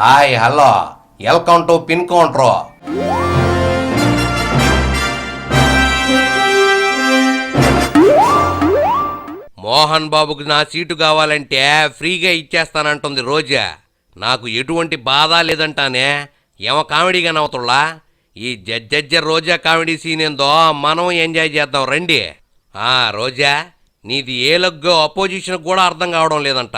Hi hello welcome to pin counter. Mohan బాబుకి నా seat కావాలంటే ఫ్రీగా ఇచ్చేస్తానంటుంది రోజా. నాకు ఎటువంటి బాధ లేదంటానే. ఏమో కామెడీగా నవ్వుతుల్లా. ఈ జడ్జ రోజా కామెడీ సీన్ ఏందో మనం ఎంజాయ్ చేద్దాం రండి. రోజా, నీది ఏ లగ్గో అపోజిషన్ కూడా అర్థం కావడం లేదంట.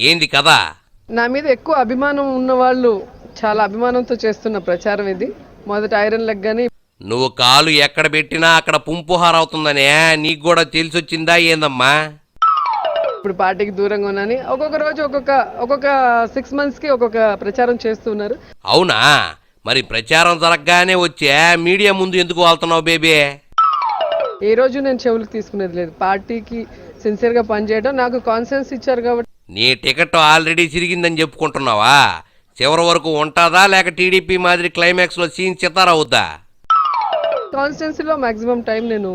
ఏంది కదా? నా మీద ఎక్కువ అభిమానం ఉన్న వాళ్ళు చాలా అభిమానంతో చేస్తున్న ప్రచారం ఇది. మొదట ఐరన్ లెగ్ గాని నువ్వు కాలు ఎక్కడ పెట్టినా అక్కడ పుంపుహారవుతుందనే నీకు కూడా తెలిసొచ్చిందా ఏందమ్మా? ఇప్పుడు పార్టీకి దూరంగా ఉన్నాని ఒక్కొక్క రోజు ఒక్కొక్క 6 months కి ఒక్కొక్క ప్రచారం చేస్తున్నారు. అవునా? మరి ప్రచారం జరగగానే వచ్చే మీడియా ముందు ఎందుకు వాళ్తున్నావు బేబీ? ఏ రోజు నేను చెవులకు తీసుకునేది లేదు. పార్టీకి సిన్సియర్ గా పనిచేయడం, నాకు కాన్ఫిడెన్స్ ఇచ్చారు కాబట్టి. నీ టికెట్ ఆల్రెడీ చిరిగిందని చెప్పుకుంటున్నావా? చివరి వరకు ఉంటుందా లేక టీడీపీ మాదిరి క్లైమాక్స్ లో సీన్ చిత్తారవుద్దా? కాన్స్టిట్యున్సీలో మాక్సిమం టైం నేను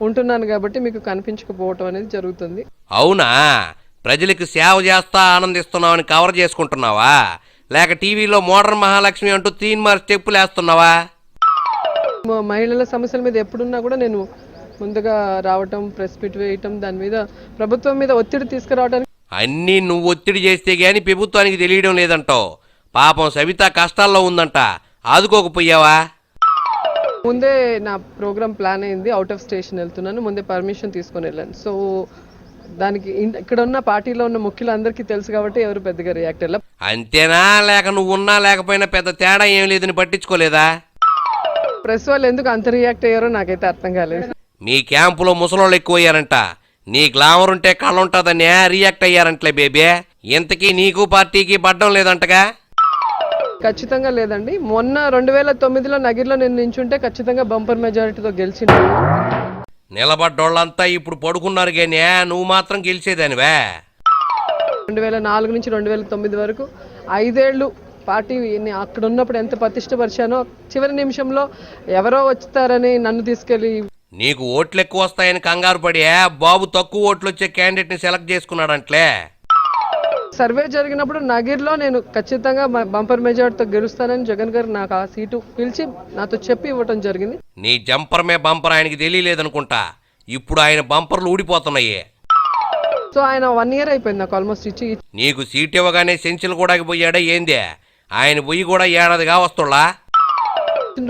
ఉంటున్నాను కాబట్టి మీకు కనిపించకపోవటం అనేది జరుగుతుంది. అవునా? ప్రజలకు సేవ చేస్తా ఆనందిస్తున్నావని కవర్ చేసుకుంటున్నావా లేక టీవీలో మోడర్న్ మహాలక్ష్మి అంటూ 3 మార్క్ స్టెప్పులు వేస్తున్నావా? మహిళల సమస్యల మీద ఎప్పుడున్నా కూడా నేను ముందుగా రావటం, ప్రెస్ మీట్ వేయటం, దాని మీద ప్రభుత్వం మీద ఒత్తిడి తీసుకురావడానికి. అన్నీ నువ్వు ఒత్తిడి చేస్తే గాని ప్రభుత్వానికి తెలియడం లేదంటావు. పాపం సవిత కష్టాల్లో ఉందంట, ఆదుకోకపోయావా? ముందే నా ప్రోగ్రామ్ ప్లాన్ అయింది. అవుట్ ఆఫ్ స్టేషన్ వెళ్తున్నాను, ముందే పర్మిషన్ తీసుకొని వెళ్ళాను. సో దానికి ఇక్కడ ఉన్న పార్టీలో ఉన్న ముఖ్యులందరికీ తెలుసు కాబట్టి ఎవరు పెద్దగా రియాక్ట్ అయ్యారు. అంతేనా లేక నువ్వు ఉన్నా లేకపోయినా పెద్ద తేడా ఏం లేదని పట్టించుకోలేదా? ప్రెస్ వాళ్ళు ఎందుకు అంత రియాక్ట్ అయ్యారో నాకైతే అర్థం కాలేదు. మీ క్యాంపులో ముసలోళ్ళు ఎక్కువయ్యారంట. నీ గ్లామర్ ఉంటే కళ్ళ ఉంటుందని రియాక్ట్ అయ్యారంటలే బేబీ. ఇంతకీ నీకు పార్టీకి పడ్డం లేదంటగా? ఖచ్చితంగా లేదండి. మొన్న 2009లో నగిరిలో నేను నించుంటే ఖచ్చితంగా బంపర్ మెజారిటీతో గెలిచింది. నిలబడ్డోళ్ళంతా ఇప్పుడు పడుకున్నారు కానీ నువ్వు మాత్రం గెలిచేదానివే. 2004 నుంచి 2009 వరకు 5 ఏళ్ళు పార్టీ అక్కడ ఉన్నప్పుడు ఎంత ప్రతిష్టపరిచానో, చివరి నిమిషంలో ఎవరో వచ్చారని నన్ను తీసుకెళ్లి. నీకు ఓట్లు ఎక్కువ వస్తాయని కంగారు పడి బాబు తక్కువ ఓట్లు వచ్చే క్యాండిడేట్ ని సెలెక్ట్ చేసుకున్నాడంట్లే. సర్వే జరిగినప్పుడు నగిర్లో నేను ఖచ్చితంగా బంపర్ మెజార్టీతో గెలుస్తానని జగన్ గారు నాకు ఆ సీటు పిలిచి నాతో చెప్పి ఇవ్వటం జరిగింది. నీ జంపర్ బంపర్ ఆయనకి తెలియలేదనుకుంటా. ఇప్పుడు ఆయన బంపర్లు ఊడిపోతున్నాయి. సో ఆయన 1 year అయిపోయింది నాకు ఆల్మోస్ట్ ఇచ్చి. నీకు సీట్ ఇవ్వగానే సెంచులు కూడా పోయాడా ఏందే? ఆయన పోయి కూడా ఏడాదిగా వస్తున్నా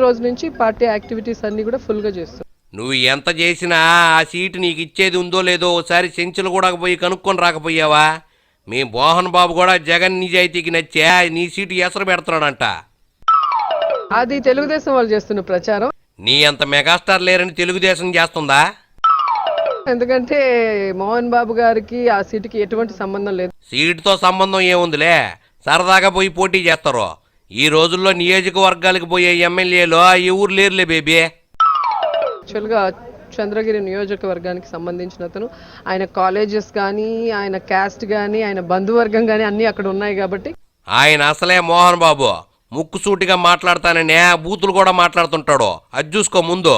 రోజు నుంచి పార్టీ యాక్టివిటీస్ అన్ని కూడా ఫుల్ గా చేస్తాం. నువ్వు ఎంత చేసినా ఆ సీటు నీకు ఇచ్చేది ఉందో లేదో ఒకసారి సెంచులు కూడా పోయి కనుక్కొని రాకపోయావా? మీ మోహన్ బాబు కూడా జగన్ నిజాయితీకి నచ్చే నీ సీటు ఎసరు పెడుతున్నాడంట. అది తెలుగుదేశం వాళ్ళు చేస్తున్న ప్రచారం. నీ అంత మెగాస్టార్ లేరని తెలుగుదేశం చేస్తుందా? ఎందుకంటే మోహన్ బాబు గారికి ఆ సీటుకి ఎటువంటి సంబంధం లేదు. సీటుతో సంబంధం ఏముందిలే, సరదాగా పోయి పోటీ చేస్తారు. ఈ రోజుల్లో నియోజకవర్గాలకు పోయే ఎమ్మెల్యేలు ఎవరు లేరులే బేబీ. యాక్చువల్గా చంద్రగిరి నియోజకవర్గానికి సంబంధించిన అతను, ఆయన కాలేజెస్ కానీ, ఆయన క్యాస్ట్ కానీ, ఆయన బంధువర్గం కానీ అన్నీ అక్కడ ఉన్నాయి కాబట్టి. ఆయన అసలే మోహన్ బాబు ముక్కుసూటిగా మాట్లాడతాననే బూతులు కూడా మాట్లాడుతుంటాడు. అది చూసుకో ముందు.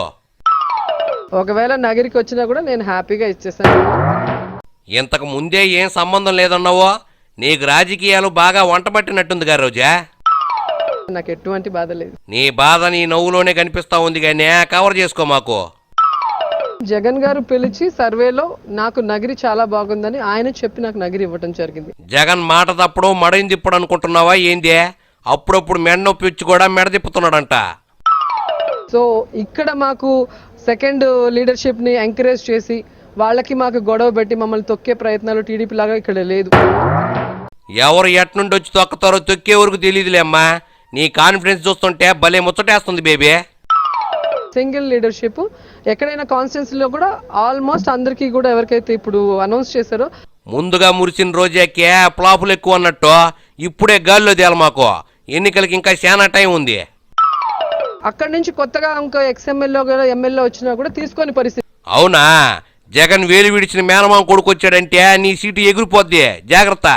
ఒకవేళ నగరికి వచ్చినా కూడా నేను హ్యాపీగా ఇచ్చేసాను. ఇంతకు ముందే ఏం సంబంధం లేదన్నావో. నీకు రాజకీయాలు బాగా వంట పట్టినట్టుందిగా రోజా. నాకు ఎటువంటి బాధ లేదు. నీ బాధ నీ నవ్వులోనే కనిపిస్తా ఉంది కానీ కవర్ చేసుకో మాకు. జగన్ గారు పిలిచి సర్వేలో నాకు నగిరి చాలా బాగుందని ఆయన చెప్పి నాకు నగిరి ఇవ్వటం జరిగింది. జగన్ మాట తప్పుడు మడని తిప్పడు అనుకుంటున్నావా ఏంది? అప్పుడప్పుడు మెడ నొప్పి వచ్చి కూడా మెడ తిప్పుతున్నాడంట. సో ఇక్కడ మాకు సెకండ్ లీడర్షిప్ ని ఎంకరేజ్ చేసి వాళ్ళకి మాకు గొడవ పెట్టి మమ్మల్ని తొక్కే ప్రయత్నాలు టీడీపీ లాగా ఇక్కడ లేదు. ఎవరు ఎట్నుండి వచ్చి తొక్కుతారో తొక్కే వరకు తెలియదులేమ్మా. నీ కాన్ఫిడెన్స్ చూస్తుంటే భలే ముచ్చటేస్తుంది బేబీ. సింగిల్ లీడర్షిప్ ఎక్కడైనా కాన్స్టిట్యున్సీలో కూడా ఆల్మోస్ట్ అందరికీ కూడా ఎవరికైతే ఇప్పుడు అనౌన్స్ చేశారో. ముందుగా మురిసిన రోజాకే ప్లాపులు ఎక్కువ అన్నట్టు ఇప్పుడే గాల్లో తేల మాకు. ఎన్నికలకి ఇంకా చాలా టైం ఉంది. అక్కడి నుంచి కొత్తగా ఇంకో ఎమ్మెల్యే వచ్చినా కూడా తీసుకొని పరిస్థితి. అవునా? జగన్ వేలు విడిచిన మేనమామ కొడుకు వచ్చాడంటే నీ సీటు ఎగిరిపోద్ది, జాగ్రత్త.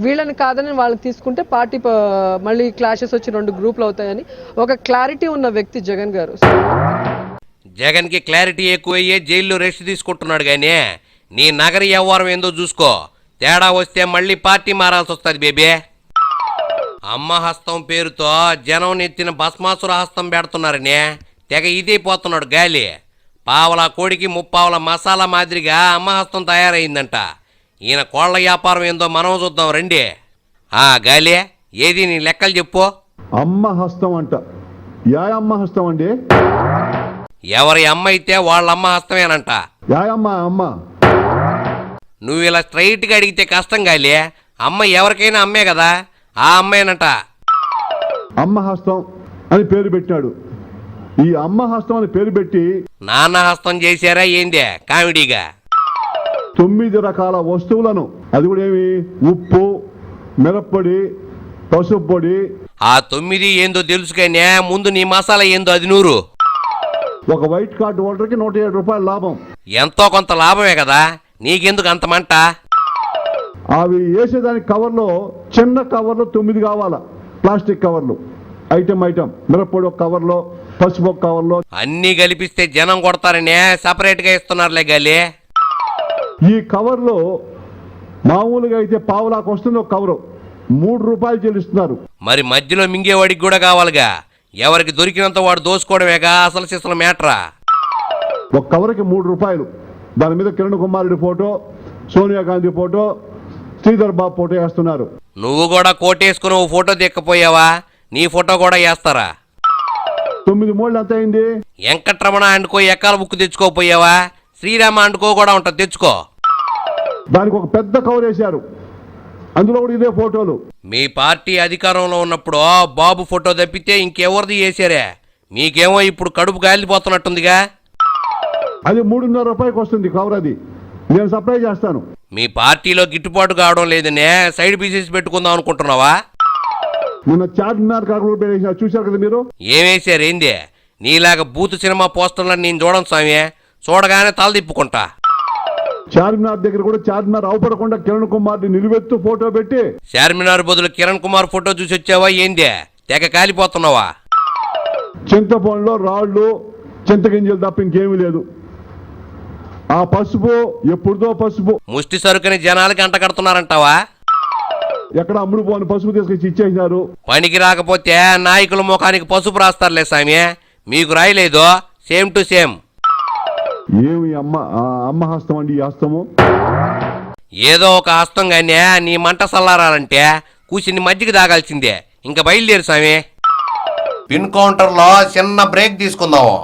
వీళ్ళని కాదని వాళ్ళని తీసుకుంటే పార్టీ మళ్ళీ క్లాషెస్ వచ్చి 2 గ్రూపులు అవుతాయని ఒక క్లారిటీ ఉన్న వ్యక్తి జగన్ గారు. జగన్ కి క్లారిటీ ఎక్కువయ్యే జైల్లో రెస్ట్ తీసుకుంటున్నాడు గానీ నీ నగర వ్యవహారం ఏందో చూసుకో. తేడా వస్తే మళ్ళీ పార్టీ మారాల్సి వస్తుంది బేబీ. అమ్మ హస్తం పేరుతో జనం నెత్తిన భస్మాసుర హస్తం పెడుతున్నారనే తెగ ఇదైపోతున్నాడు గాలి. పావలా కోడికి ముప్పావల మసాలా మాదిరిగా అమ్మ హస్తం తయారైందంట. ఈయన కోళ్ల వ్యాపారం ఏందో మనం చూద్దాం రండి. గాలి ఏది నీ లెక్కలు చెప్పు. అమ్మ హస్తం అంట. యా అమ్మ హస్తం అండి? ఎవరి అమ్మ అయితే వాళ్ళ అమ్మ హస్తమేనంట. యా అమ్మ అమ్మ? నువ్వు ఇలా స్ట్రైట్గా అడిగితే కష్టం గాలి. అమ్మ ఎవరికైనా అమ్మే కదా, ఆ అమ్మేనంట. అమ్మ హస్తం అని పేరు పెట్టాడు. ఈ అమ్మ హస్తం అని పేరు పెట్టి నాన్న హస్తం చేశారా ఏందే కామెడీగా? 9 రకాల వస్తువులను, అది కూడా ఏమి, ఉప్పు, మిరప్పొడి, పసుపు పొడి. ఆ 9 ఏందో తెలుసు కానీ ముందు నీ మసాలా ఏందో అది నూరు. ఒక వైట్ కార్డు హోల్డర్కి 107 రూపాయల లాభం. ఎంతో కొంత లాభమే కదా, నీకెందుకు అంత మంట? అవి వేసేదానికి కవర్లో, చిన్న కవర్లో 9 కావాలా, ప్లాస్టిక్ కవర్లు. ఐటమ్ మిరప్పొడి ఒక కవర్లో, పసుపు ఒక కవర్లో. అన్నీ కలిపిస్తే జనం కొడతారనే సపరేట్గా ఇస్తున్నారులే గాలి. ఈ కవర్లో మామూలుగా అయితే పావులాకు వస్తుంది ఒక కవరు, 3 రూపాయలు చెల్లిస్తున్నారు. మరి మధ్యలో మింగేవాడికి కూడా కావాలిగా. ఎవరికి దొరికినంత వాడు దోసుకోవడమేగా అసలు సిసలు మేటరా. ఒక కవర్కి 3 రూపాయలు. దాని మీద Kiran Kumar Reddy photo, Sonia Gandhi photo, Sridhar Babu photo వేస్తున్నారు. నువ్వు కూడా కోటేసుకుని ఓ ఫోటో దిక్కపోయావా? నీ ఫోటో కూడా వేస్తారా? 9 మూళ్ళు ఎంత అయింది? వెంకట్రమణ అండుకో ఎక్కాల బుక్ తెచ్చుకోపోయావా? శ్రీరామ అండుకో కూడా ఉంటుంది, తెచ్చుకో. దానికి ఒక పెద్ద కవర్ వేశారు, అందులో కూడా ఇదే ఫోటోలు. మీ పార్టీ అధికారంలో ఉన్నప్పుడు బాబు ఫోటో తప్పితే ఇంకెవరిది వేసారే? మీకేమో ఇప్పుడు కడుపు గాలిపోతున్నట్టుందిగా. అది 3.5 రూపాయలకి వస్తుంది కవర్. అది నేను సప్లై చేస్తాను. మీ పార్టీలో గిట్టుబాటు కావడం లేదనే సైడ్ బిజినెస్ పెట్టుకుందాం అనుకుంటున్నావా? నిన్న చార్మినార్ కాకుండా పెట్టేసిన చూశారు కదా మీరు. ఏమేశారు ఏంది? నీలాగా బూత్ సినిమా పోస్టర్లను నేను చూడను స్వామి, చూడగానే తల తిప్పుకుంటా. చార్మినార్ దగ్గర కూడా చార్మినార్ అవపడకుండా కిరణ్ కుమార్ నిలువెత్తు ఫోటో పెట్టి. చార్మినార్ బదులు కిరణ్ కుమార్ ఫోటో చూసి వచ్చావా ఏంది? తెగ కాలిపోతున్నావా? చింతపండులో రాళ్ళు, చింతగింజలు తప్ప ఇంకేమీ లేదు. ఆ పసుపు ఎప్పుడుదో పసుపు. ముష్టి సరుకుని జనాలకి అంట కడుతున్నారంటావా? ఎక్కడ అమ్ముడు పోని పసుపు తీసుకొచ్చి ఇచ్చేసినారు. పనికి రాకపోతే నాయకుల ముఖానికి పసుపు రాస్తారులే స్వామి, మీకు రాయలేదు. Same to same. ఏమి అమ్మ హస్తం అండి ఈ హస్తము? ఏదో ఒక హస్తం కానీ నీ మంట సల్లారాలంటే కూర్చుని మజ్జిగ తాగాల్సిందే. ఇంకా బయలుదేరు స్వామి. పిన్ కౌంటర్లో చిన్న బ్రేక్ తీసుకుందాము.